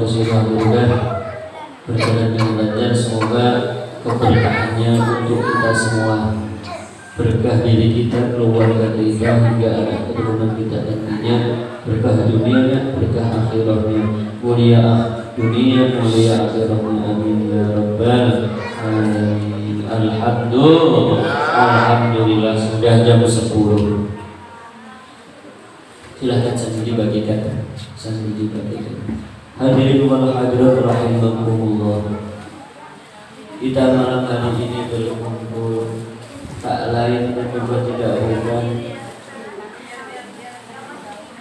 musibah mudah berjalan dengan lancar. Semoga keberkahannya untuk kita semua, berkah diri kita, keluarga kita, hingga anak keturunan kita nantinya, berkah dunia, berkah akhirahnya, mulia dunia, mulia akhirahnya. Amin ya rabbal alamin. Alhamdulillah sudah jam 10. Silahkan sambil dibagikan. Hadirin wal hadirat rahimakumullah. Kita malam hari ini berkumpul tak lain dan juga tidak bukan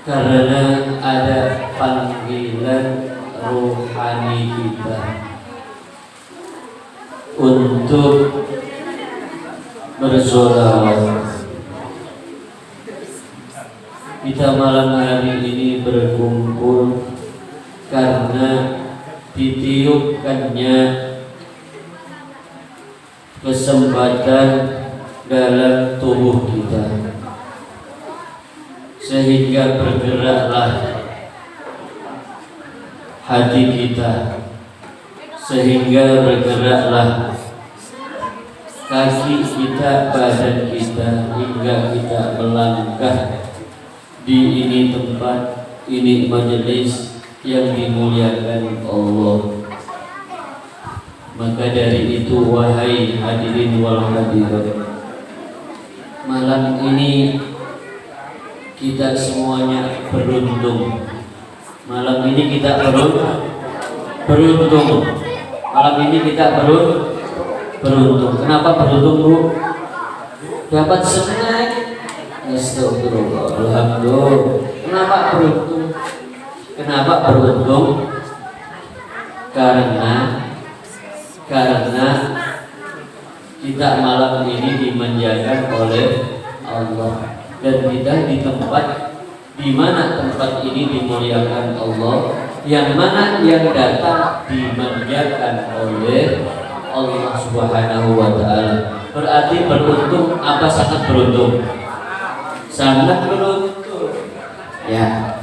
karena ada panggilan rohani kita untuk bersolawat. Kita malam hari ini berkumpul karena ditiupkannya kesempatan dalam tubuh kita, sehingga bergeraklah hati kita, sehingga bergeraklah kaki kita, badan kita, hingga kita melangkah di ini tempat, ini majelis yang dimuliakan Allah. Maka dari itu wahai hadirin wal hadirat, malam ini kita semuanya beruntung. Malam ini kita beruntung. Malam ini kita beruntung. Kenapa beruntung, Bu? Dapat snack. Astagfirullah. Alhamdulillah. Kenapa beruntung? Kenapa beruntung? Karena kita malam ini dimanjakan oleh Allah, dan kita di tempat di mana tempat ini dimuliakan Allah, yang mana yang datang dimanjakan oleh Allah Subhanahu wa taala. Berarti beruntung apa sangat beruntung? Sangat beruntung. Ya.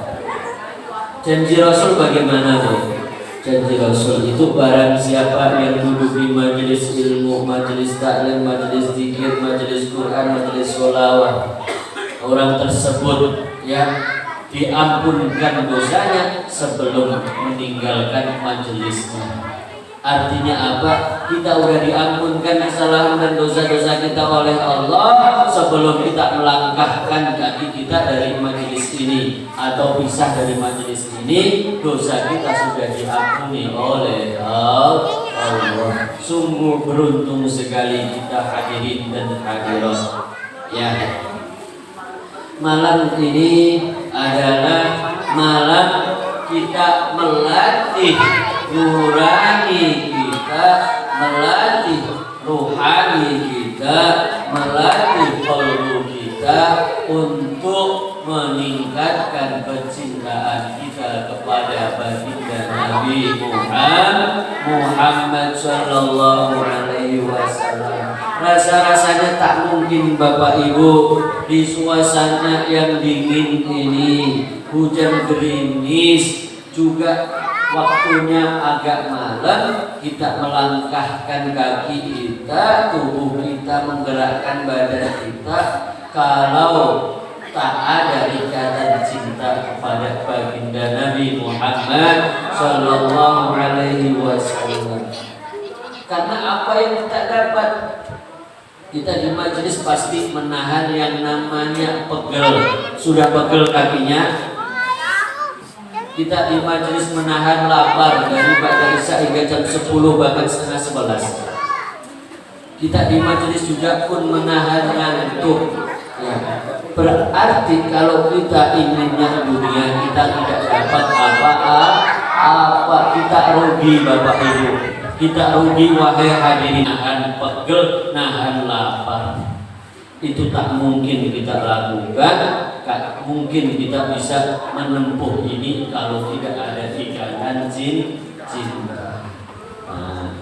Janji Rasul bagaimana, Bu? Janji Rasul itu barang siapa yang duduk di majelis ilmu, majelis taklim, majelis zikir, majelis Quran, majelis sholawat, orang tersebut ya diampunkan dosanya sebelum meninggalkan majelisnya. Artinya apa? Kita udah diampunkan kesalahan dan dosa-dosa kita oleh Allah sebelum kita melangkahkan kaki kita dari majelis ini atau pisah dari majelis ini. Dosa kita sudah diampuni oleh Allah. Sungguh beruntung sekali kita hadirin dan hadirat. Ya, malam ini adalah malam kita melatih nurani kita, melatih rohani kita, melatih qalbu kita untuk meningkatkan kecintaan kita kepada baginda Nabi Muhammad sallallahu alaihi wasallam. Rasa-rasanya tak mungkin Bapak Ibu di suasana yang dingin ini, hujan gerimis, juga waktunya agak malam, kita melangkahkan kaki kita, tubuh kita, menggerakkan badan kita. Kalau tak ada ikatan cinta kepada baginda Nabi Muhammad sallallahu alaihi wasallam. Karena apa yang kita dapat? Kita di majelis pasti menahan yang namanya pegel. Sudah pegel kakinya? Kita di majelis menahan lapar dari Ba'da Isya hingga jam 10 bahkan setengah 11. Kita di majelis juga pun menahan ngantuk. Ya. Berarti kalau kita inginnya dunia, kita tidak dapat apa-apa. Kita rugi Bapak Ibu. Kita rugi wahai hadirin. Nahan pegel, nahan lapar, itu tak mungkin kita lakukan. Tak mungkin kita bisa menempuh ini kalau tidak ada ikatan cinta. Nah,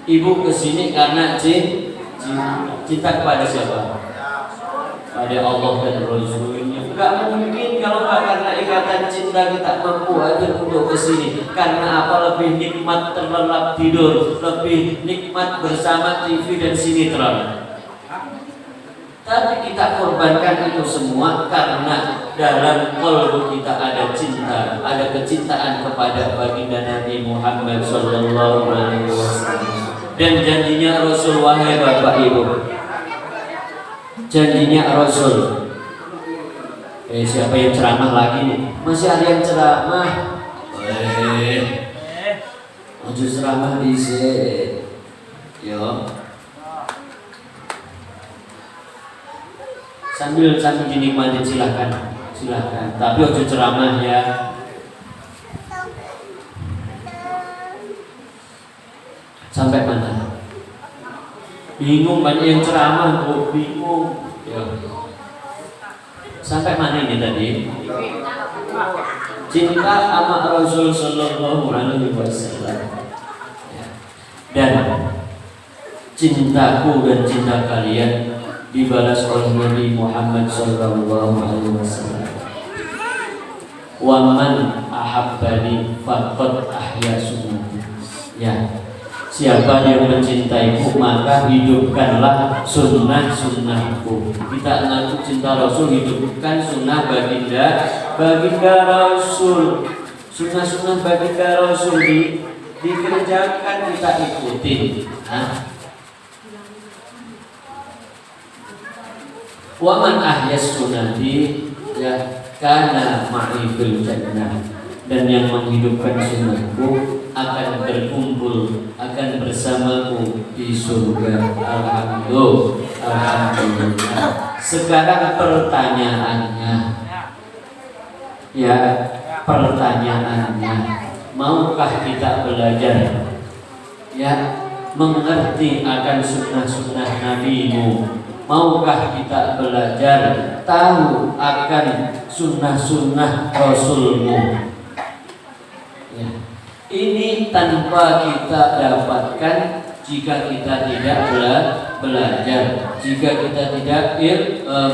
Ibu kesini karena cinta kepada siapa? Pada Allah dan Rasulnya. Gak mungkin kalau gak karena ikatan cinta kita mampu hadir untuk kesini. Karena apa? Lebih nikmat terlelap tidur, lebih nikmat bersama TV dan sinetron. Tapi kita korbankan itu semua karena dalam kalbu kita ada cinta, ada kecintaan kepada baginda Nabi Muhammad sallallahu alaihi wasallam. Dan janjinya Rasul, wahai Bapak Ibu, janjinya Rasul. Siapa yang ceramah lagi nih? Masih ada yang ceramah? Ojo ceramah di sini. Yo. Sambil dinikmati silakan. Tapi ojo ceramah ya. Sampai mana? Bingung, banyak yang ceramah kok bingung. Ya. Sampai mana ini tadi? Cinta sama Rasul sallallahu alaihi wasallam. Dan cintaku dan cinta kalian dibalas oleh Nabi Muhammad sallallahu alaihi wasallam. Wa man ahabbani faqad ahya sunnati. Ya. Siapa yang mencintaiku maka hidupkanlah sunnah-sunnahku. Kita mengaku cinta Rasul, hidupkan sunnah baginda Rasul. Sunnah-sunnah baginda Rasul dikerjakan, kita ikutin. Wa man ahyas sunnati ya kana ma'i fil jannah. Dan yang menghidupkan sunnahku akan berkumpul, akan bersamaku di surga. Alhamdulillah. Sekarang pertanyaannya, maukah kita belajar, mengerti akan sunnah-sunnah Nabi-Mu? Maukah kita belajar tahu akan sunnah-sunnah Rasul-Mu? Ini tanpa kita dapatkan jika kita tidak belajar, jika kita tidak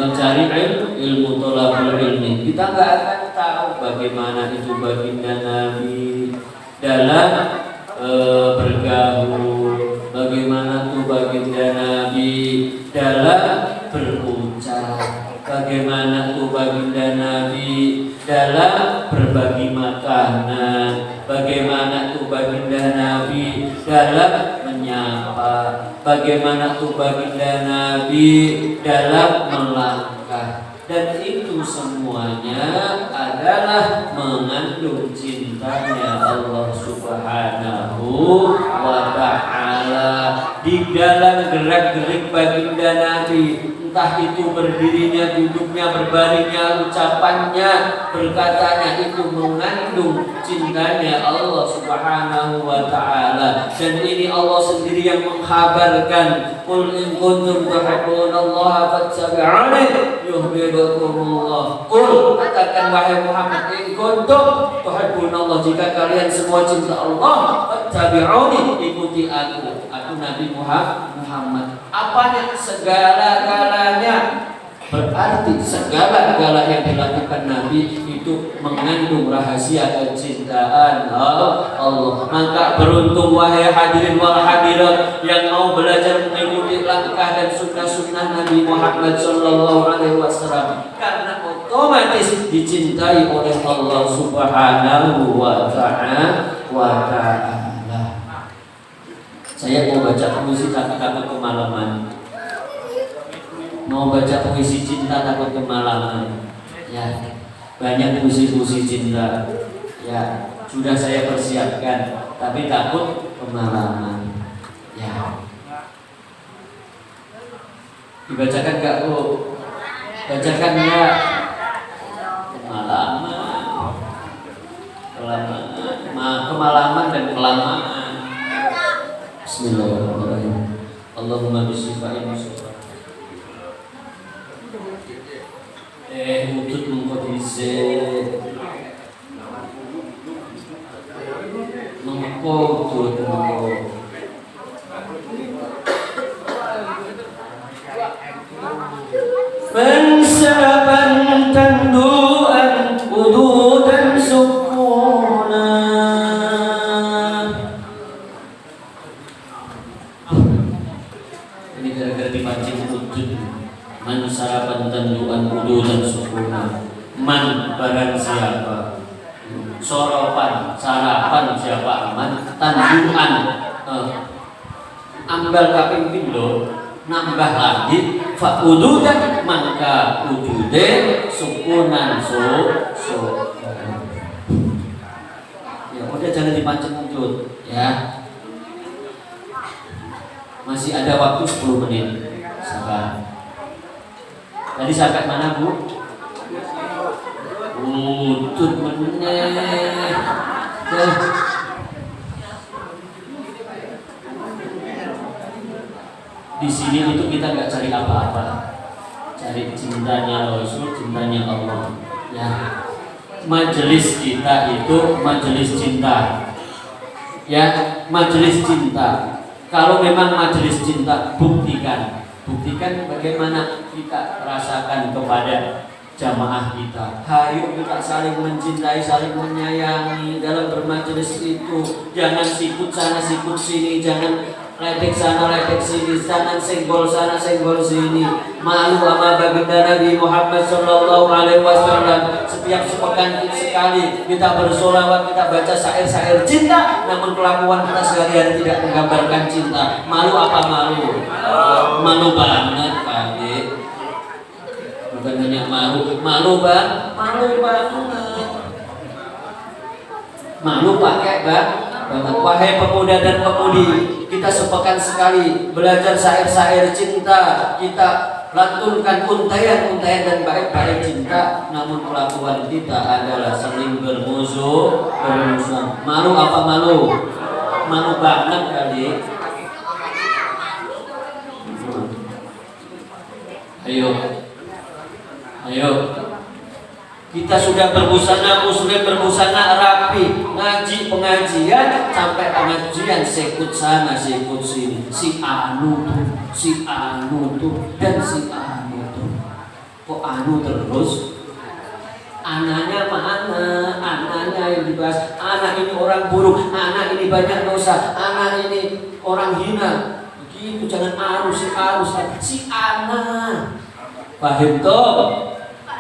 mencari ilmu thalabul ilmi. Kita nggak akan tahu bagaimana itu baginda Nabi dalam bergaul, bagaimana itu baginda Nabi dalam berucap, bagaimana itu baginda Nabi dalam berbagi makanan, bagaimana tuh baginda Nabi dalam menyapa, bagaimana tuh baginda Nabi dalam melangkah. Dan itu semuanya adalah mengandung cintanya Allah Subhanahu wa ta'ala di dalam gerak-gerik baginda Nabi. Entah itu berdirinya, duduknya, berbaringnya, ucapannya, berkatanya, itu mengandung cintanya Allah Subhanahu wa ta'ala. Dan ini Allah sendiri yang mengkhabarkan, qul in kuntum tuhibbunallaha fattabi'uni yuhibbukumullah. Qul, katakan wahai Muhammad, in kuntum tuhibbunallah, jika kalian semua cinta Allah, fattabi'uni, ikuti aku Nabi Muhammad. Apanya? Segala-galanya. Berarti segala-gala yang dilakukan Nabi itu mengandung rahasia kecintaan Allah. Maka beruntung wahai hadirin wal hadirat yang mau belajar mengikuti langkah dan sunnah-sunnah Nabi Muhammad sallallahu alaihi wasallam, karena otomatis dicintai oleh Allah Subhanahu wa ta'ala. Saya mau baca puisi tapi takut kemalaman. Mau baca puisi cinta takut kemalaman. Ya, banyak puisi-puisi cinta. Ya, sudah saya persiapkan, tapi takut kemalaman. Ya. Dibacakan gak Bu? Bacakan ya. Kemalaman dan kelamaan. Bismillahirrahmanirrahim. Allahumma bisifa'in musufa. Utut mengkodise mengkodut mengkodut Fansaban tandu Man sarapan tanduan udulan sukuna. Man barang siapa. Soropan, sarapan siapa aman. Tanduan ambal kaping pindho nambah lagi fa ududan maka udude sukunan so. Ya udah jangan dipancing wujud ya. Masih ada waktu 10 menit. Sabar. Tadi sampai mana, Bu? Wujud meneh. Di sini itu kita nggak cari apa-apa, cari cintanya Rasul, cintanya Allah. Ya, majelis kita itu majelis cinta. Ya, majelis cinta. Kalau memang majelis cinta, buktikan bagaimana kita rasakan kepada jamaah kita. Hayu kita saling mencintai, saling menyayangi dalam bermajelis itu. Jangan sikut sana, sikut sini, jangan ledek sana, ledek sini, jangan senggol sana, senggol sini. Malu sama baginda Nabi Muhammad sallallahu alaihi wasallam. Setiap sepekan sekali kita bersolawat, kita baca syair-syair cinta, namun kelakuan kita sehari-hari tidak menggambarkan cinta. Malu apa malu? Malu banget, Adik. Bukan hanya malu banget. Malu pakai banget. Wahai pemuda dan pemudi, kita sepekan sekali belajar syair-syair cinta, kita lantunkan untayan-untayan dan baik-baik cinta, namun kelakuan kita adalah saling bermusuh. Malu apa malu? Malu banget kali. Ayo. Kita sudah berbusana muslim, berbusana rapi, ngaji pengajian sampai pengajian sekut sana sekut sini, si anu tuh dan si anu tuh. Kok anu terus? Anaknya mana? Anaknya yang dibahas. Anak ini orang buruk, anak ini banyak dosa, anak ini orang hina. Begitu, jangan si anak. Paham toh?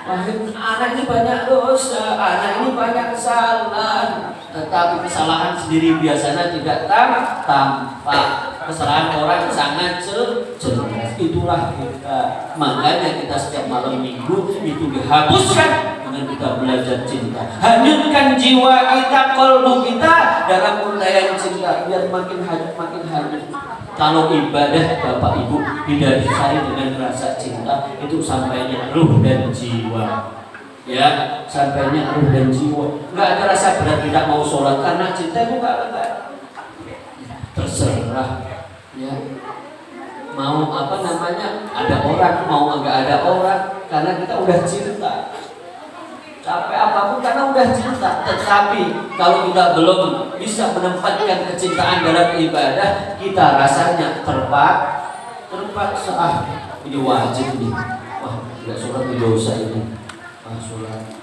Anak ini banyak dosa, anak ini banyak kesalahan. Tetapi kesalahan sendiri biasanya tidak tampak. Kesalahan orang sangat jelas. Itulah kita. Makanya kita setiap malam minggu itu dihapuskan dengan kita belajar cinta. Hanyutkan jiwa kita, kalbu kita dalam untayan cinta biar makin hanyut. Kalau ibadah Bapak Ibu tidak disari dengan rasa cinta, itu sampainya ruh dan jiwa. Ya, sampainya ruh dan jiwa. Nggak ada rasa berat tidak mau sholat karena cinta itu nggak terserah. Ya, mau ada orang, mau nggak ada orang, karena kita udah cinta. Capek apapun karena udah cinta. Tetapi kalau kita belum bisa menempatkan kecintaan dalam ibadah, kita rasanya terpaksa. Ini wajib nih. Wah, nggak sholat di dosa ini. Sholat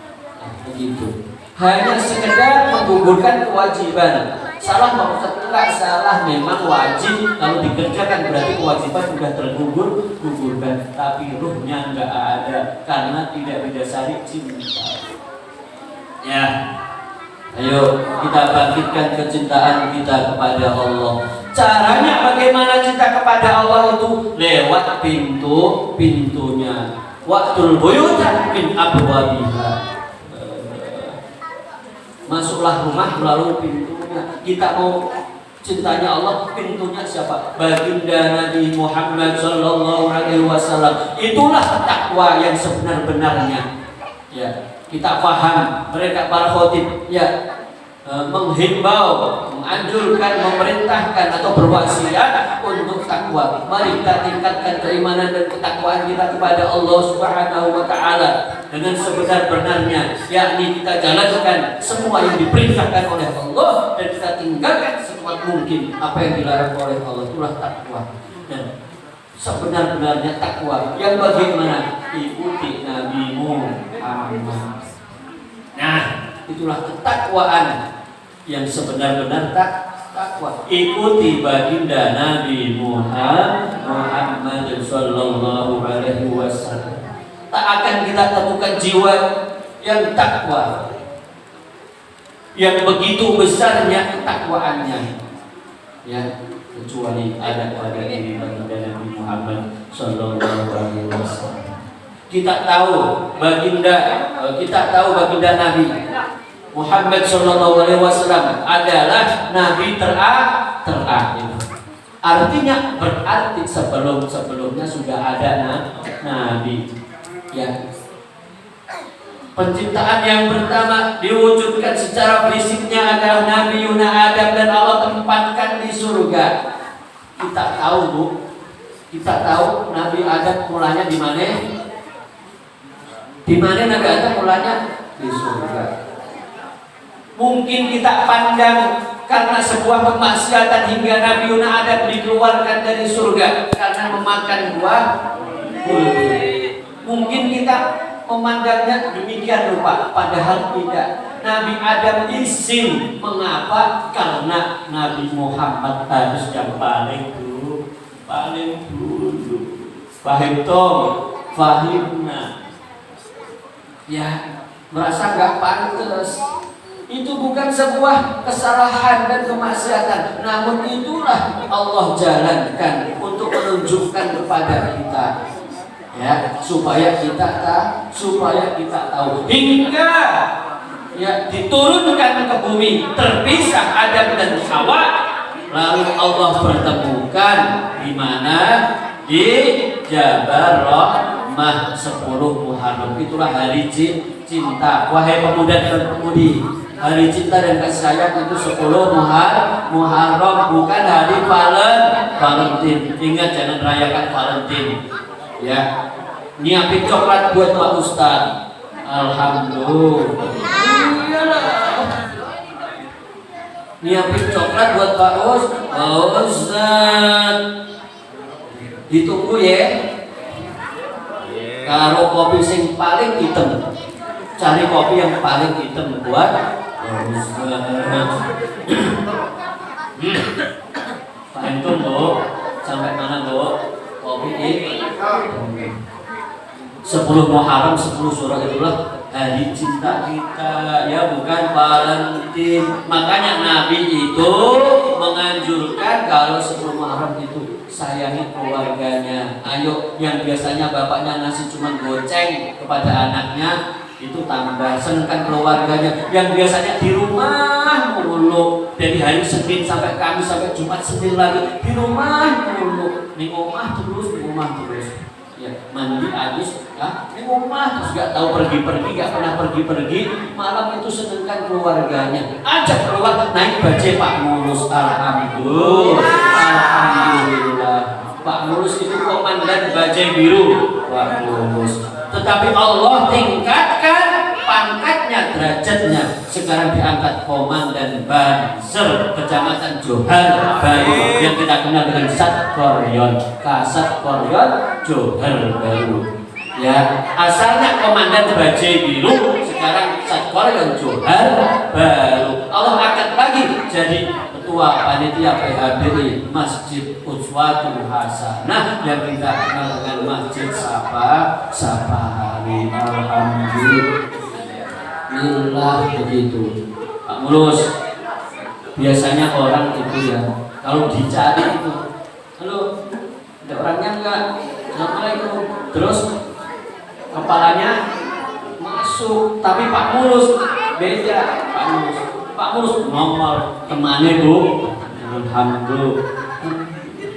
begitu. Hanya sekedar menggugurkan kewajiban. Salah Pak Ustaz? Enggak salah, memang wajib. Kalau dikerjakan berarti kewajiban sudah tergugurkan. Tapi ruhnya enggak ada karena tidak didasari cinta. Ya, ayo kita bangkitkan kecintaan kita kepada Allah. Caranya bagaimana cinta kepada Allah itu? Lewat pintunya. Waqtul buyutan min abwabiha. Masuklah rumah melalui pintunya. Kita mau cintanya Allah, pintunya siapa? Baginda Nabi Muhammad sallallahu alaihi wasallam. Itulah takwa yang sebenar-benarnya. Ya, kita paham mereka para khotib menghimbau, menganjurkan, memerintahkan atau berwasiat untuk takwa. Mari kita tingkatkan keimanan dan ketakwaan kita kepada Allah Subhanahu wa taala dengan sebenar-benarnya, yakni kita jalankan semua yang diperintahkan oleh Allah dan kita tinggalkan sekuat mungkin apa yang dilarang oleh Allah. Itulah takwa. Dan sebenar-benarnya takwa yang bagaimana? Ikuti Nabi Muhammad. Nah, itulah ketakwaan yang sebenar-benar takwa. takwa. Ikuti baginda Nabi Muhammad sallallahu alaihi wasallam. Tak akan kita temukan jiwa yang takwa, yang begitu besarnya ketakwaannya, ya, kecuali ada pada diri baginda Nabi Muhammad sallallahu alaihi wasallam. Kita tahu baginda Nabi Muhammad sallallahu alaihi wasallam adalah nabi terakhir. Artinya berarti sebelumnya sudah ada nabi. Ya. Penciptaan yang pertama diwujudkan secara fisiknya adalah Nabi Yuna Adam dan Allah tempatkan di surga. Kita tahu, Bu. Kita tahu Nabi Adam mulanya di mana? Di mana Nabi Adam mulanya? Di surga. Mungkin kita pandang karena sebuah kemaksiatan hingga Nabi Yuna Adam dikeluarkan dari surga karena memakan buah kulti. Mungkin kita memandangnya demikian rupa, padahal tidak. Nabi Adam izin, mengapa? Karena Nabi Muhammad harus yang paling dulu. Fahim toh, fahimna. Ya, merasa nggak pantas. Itu bukan sebuah kesalahan dan kemaksiatan, namun itulah Allah jalankan untuk menunjukkan kepada kita, ya, supaya kita tahu hingga ya diturunkan ke bumi, terpisah Adam dan Hawa, lalu Allah pertemukan di mana? Di Jabal Rahmah 10 Muharram. Itulah hari cinta. Wahai pemuda dan pemudi, hari cinta dan kasih sayang itu 10 Muharram, bukan hari Valentine. Ingat, jangan rayakan Valentine. Ya, nyiapin coklat buat Pak Ustaz. Alhamdulillah. Nyiapin coklat buat Pak Ustaz. Ditunggu ya. Kalau kopi sing paling hitam, cari kopi yang paling hitam buat Pak Anton, Bu. Sampai mana, Bu? Kopi ini 10 Muharram, 10 surah itulah hari cinta kita, ya, bukan Valentine. Makanya Nabi itu menganjurkan kalau 10 Muharram itu sayangi keluarganya. Ayo, yang biasanya bapaknya ngasih cuma goceng kepada anaknya, itu tambah senengkan keluarganya. Yang biasanya di rumah mulu, dari hari Senin sampai Kamis sampai Jumat, Senin lagi di rumah mulu, di rumah terus. Ya, mandi habis, ya, di rumah terus, gak tahu pergi-pergi, gak pernah pergi-pergi. Malam itu senengkan keluarganya, ajak keluar, naik bajai Pak Mulus. Alhamdulillah. Pak Mulus itu komandan bajai biru, Pak Mulus. Tetapi Allah tingkatkan pangkatnya, derajatnya. Sekarang diangkat komandan Banser Kecamatan Johar Baru, yang kita kenal dengan Satkoryon, Kasat Koryon Johar Baru. Ya, asalnya komandan bajai biru, sekarang Satkoryon Johar Baru. Allah angkat lagi jadi ketua panitia PHBI Masjid Uswatul Hasanah, yang kita kenal dengan Masjid Sapahari. Alhamdulillah begitu. Pak Mulus, biasanya orang itu ya kalau dicari itu, halo, ada orangnya enggak? Assalamualaikum. Terus kepalanya masuk, tapi Pak Mulus beda. Pak Mulus nomor temannya, Bu. Alhamdulillah.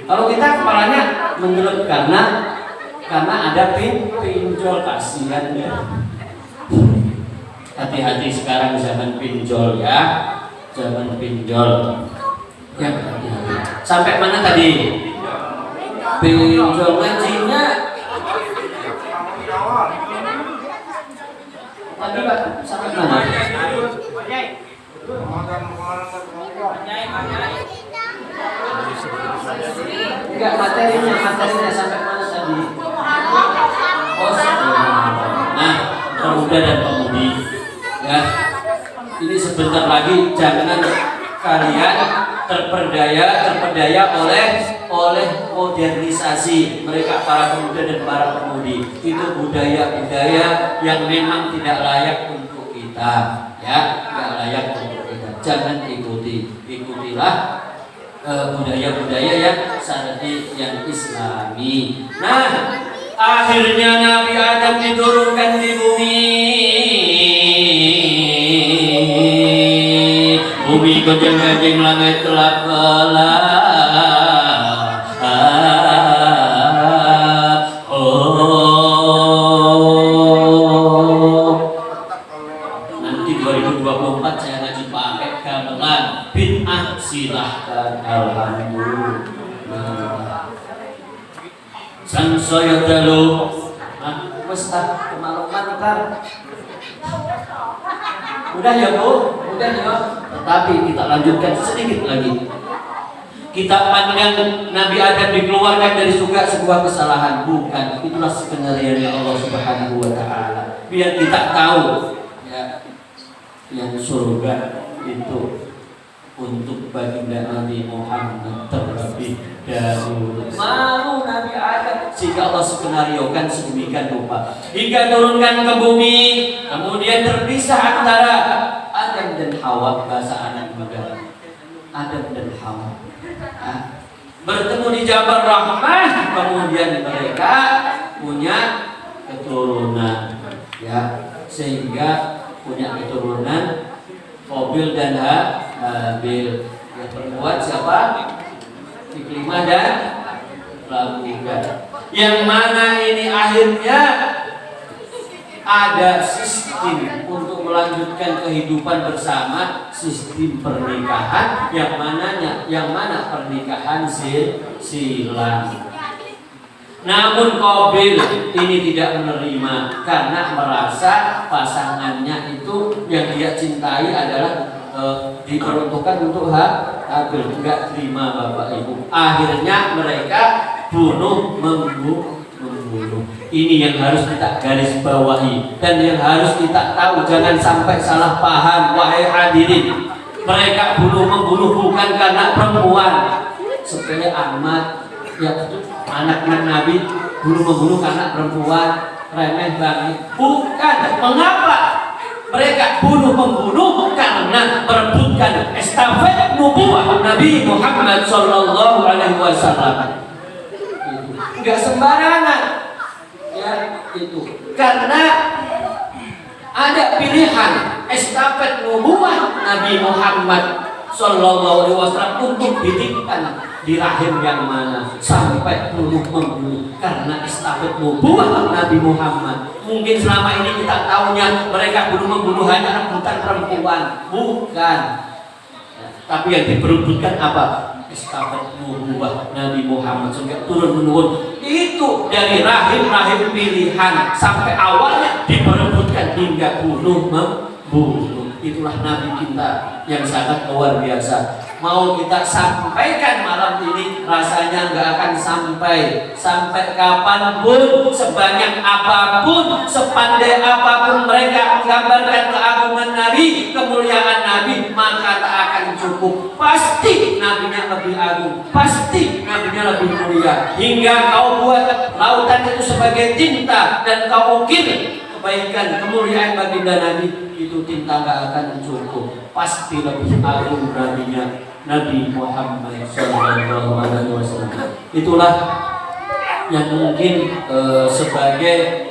Kalau kita kepalanya menjelut karena ada pinjol, kasihan ya. Hati-hati sekarang zaman pinjol, ya. Zaman pinjol. Ya, hati-hati. Sampai mana tadi? Pinjol ngajinya. Tadi Pak, sampai mana? Enggak, materinya sampai mana tadi? Oh, nah, pemuda dan pemudi, ya, ini sebentar lagi jangan kalian terperdaya oleh modernisasi mereka para pemuda dan para pemudi. Itu budaya-budaya yang memang tidak layak untuk kita, ya, tidak layak untuk kita. Jangan ikutilah budaya-budaya yang syar'i, yang islami. Nah, akhirnya Nabi Adam diturunkan di bumi. Bumi kejeng-kejeng langit gelap gelap. Nanti 2024 saya ngaji pakai gamelan bid'ah, silahkan. Alhamdulillah. San saya dalu. Wes tak kemakluman kan. Udah ya Bu, udah ya. Tetapi kita lanjutkan sedikit lagi. Kita pandang Nabi Adam dikeluarkan dari surga sebuah kesalahan, bukan. Itulah skenario Allah Subhanahu wa taala. Biar kita tahu ya, yang surga itu untuk baginda Nabi Muhammad terlebih dahulu. Malu Nabi Adam jika Allah skenariokan sedemikian rupa hingga turunkan ke bumi, kemudian terpisah antara Adam dan Hawa. Bahasa anak muda, Adam dan Hawa bertemu di Jabal Rahmah, kemudian mereka punya keturunan, ya, sehingga punya keturunan Qabil dan Habil. Yang perempuan siapa? Iklimah dan Labuga. Yang mana ini akhirnya ada sistem untuk melanjutkan kehidupan bersama, sistem pernikahan yang mana pernikahan silang. Namun Qabil ini tidak menerima karena merasa pasangannya itu yang dia cintai adalah diperuntukkan untuk Habil. Enggak terima Bapak Ibu. Akhirnya mereka membunuh. Ini yang harus kita garis bawahi dan yang harus kita tahu, jangan sampai salah paham wahai hadirin. Mereka membunuh bukan karena perempuan. Sepele amat ya, anak-anak Nabi membunuh karena perempuan, remeh banget. Bukan. Mengapa mereka membunuh? Karena merebutkan estafet nubuwah Nabi Muhammad sallallahu alaihi wasallam. Enggak sembarangan. Ya, itu karena ada pilihan estafet nubuwah Nabi Muhammad sallallahu alaihi wasallam untuk dititipkan di rahim yang mana sampai membunuh karena estafet nubuwah Nabi Muhammad. Mungkin selama ini kita tahunya mereka membunuh hanya rebutan perempuan, bukan. Tapi yang diperebutkan apa? Estafet nubuwah Nabi Muhammad sehingga turun menurun itu dari rahim pilihan sampai awalnya diperebutkan hingga membunuh. Itulah Nabi kita yang sangat luar biasa. Mau kita sampaikan malam ini rasanya nggak akan sampai kapanpun, sebanyak apapun, sepandai apapun mereka menggambarkan keagungan Nabi, kemuliaan Nabi, maka tak akan cukup. Pasti Nabinya lebih agung, pasti Nabinya lebih mulia. Hingga kau buat lautan itu sebagai tinta dan kau ukir kebaikan, kemuliaan baginda Nabi, itu tinta nggak akan cukup. Pasti lebih agung Nabinya Nabi Muhammad sallallahu alaihi wasallam. Itulah yang mungkin sebagai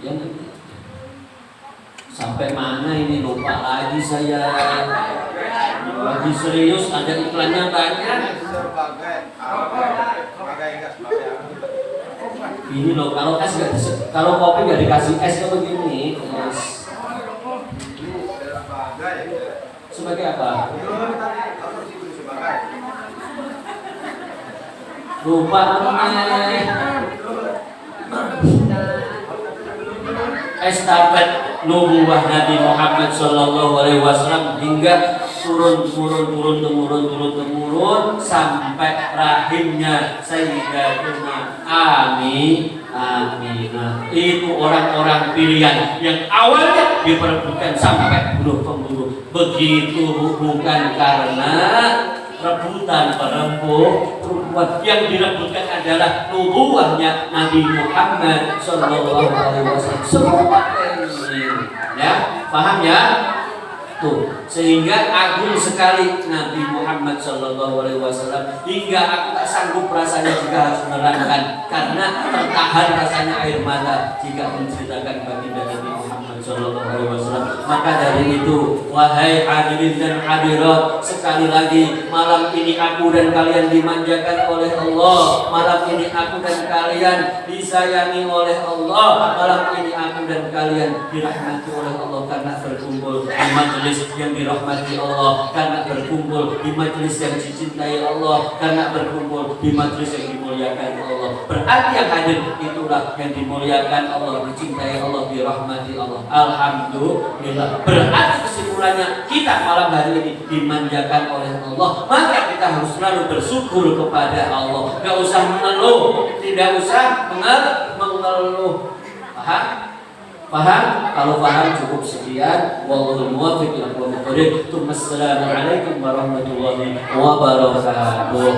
yang sampai mana ini lupa lagi saya. Lagi serius, ada iklannya banyak. Ini loh, kalau es kalau kopi nggak dikasih es kayak begini, es. Sebagai apa? Lupa estafet nubuwah Nabi Muhammad sallallahu alaihi wasallam hingga turun temurun sampai rahimnya Sayyidatuna Amin. Nah, itu orang-orang pilihan yang awalnya diperebutkan sampai bunuh-pembunuh. Begitu bukan karena rebutan perempuan, yang direbutkan adalah nubuahnya Nabi Muhammad Sallallahu Alaihi Wasallam. Semua ini, ya, paham ya? Tuh, sehingga agung sekali Nabi Muhammad Sallallahu Alaihi Wasallam hingga aku tak sanggup rasanya jika harus menerangkan, karena tertahan rasanya air mata jika menceritakan baginda Nabi Muhammad Sallallahu Alaihi Wasallam. Maka dari itu, wahai hadirin dan hadirat, sekali lagi malam ini aku dan kalian dimanjakan oleh Allah. Malam ini aku dan kalian disayangi oleh Allah. Malam ini aku dan kalian dirahmati oleh Allah karena berkumpul di majelis yang dirahmati Allah, karena berkumpul di majelis yang dicintai Allah, karena berkumpul di majelis yang dimuliakan Allah. Berarti yang hadir itulah yang dimuliakan Allah, dicintai Allah, dirahmati Allah. Alhamdulillah. Berarti kesimpulannya kita malam hari ini dimanjakan oleh Allah, maka kita harus selalu bersyukur kepada Allah. Gak usah mengeluh, tidak usah mengeluh. Paham? Kalau paham cukup sekian. Wallahul muwaffiq ila aqwamit thoriq. Assalamualaikum warahmatullahi wabarakatuh.